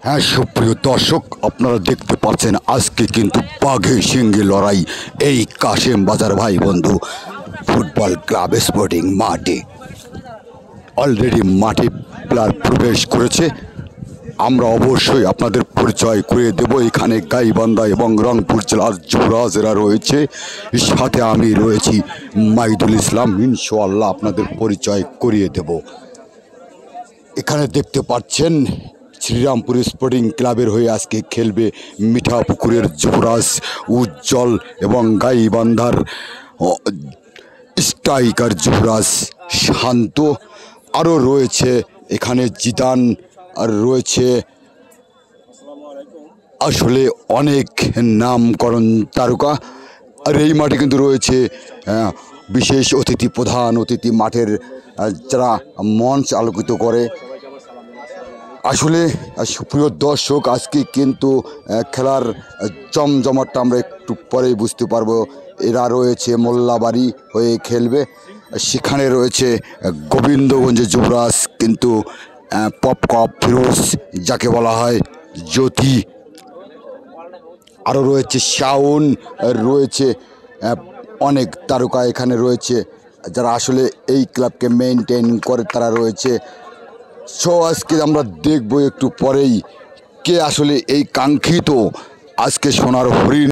হ্যাঁ, সুপ্রিয় দর্শক, আপনারা দেখতে পাচ্ছেন আজকে কিন্তু বাঘে সিংহে লড়াই এই কাশেম বাজার ভাই বন্ধু ফুটবল ক্লাব স্পোর্টিং মাঠে। অলরেডি মাঠে প্লেয়ার প্রবেশ করেছে। আমরা অবশ্যই আপনাদের পরিচয় করিয়ে দেব। এখানে গাইবান্ধা এবং রংপুর জেলার যুবরাজেরা রয়েছে, সাথে আমি রয়েছি মাইদুল ইসলাম। ইনশাআল্লাহ আপনাদের পরিচয় করিয়ে দেব। এখানে দেখতে পাচ্ছেন শ্রীরামপুর স্পোর্টিং ক্লাবের হয়ে আজকে খেলবে মিঠাপুকুরের যুবরাজ উজ্জ্বল এবং গাইবান্ধার স্ট্রাইকার যুবরাজ শান্ত। আরও রয়েছে এখানে জিদান, আর রয়েছে আসলে অনেক নামকরণ তারকা। আর এই মাঠে কিন্তু রয়েছে বিশেষ অতিথি, প্রধান অতিথি মাঠের যারা মঞ্চ আলোকিত করে। আসলে সুপ্রিয় দর্শক, আজকে কিন্তু খেলার জমজমাটটা আমরা একটু পরেই বুঝতে পারবো। এরা রয়েছে মোল্লাবাড়ি হয়ে খেলবে, সেখানে রয়েছে গোবিন্দগঞ্জের যুবরাজ কিন্তু পপকপ ফিরোজ যাকে বলা হয় জ্যোতি। আরও রয়েছে শাওন, রয়েছে অনেক তারকা এখানে রয়েছে যারা আসলে এই ক্লাবকে মেনটেন করে, তারা রয়েছে। সো আজকে আমরা দেখব একটু পরেই কে আসলে এই কাঙ্ক্ষিত আজকে সোনার হরিণ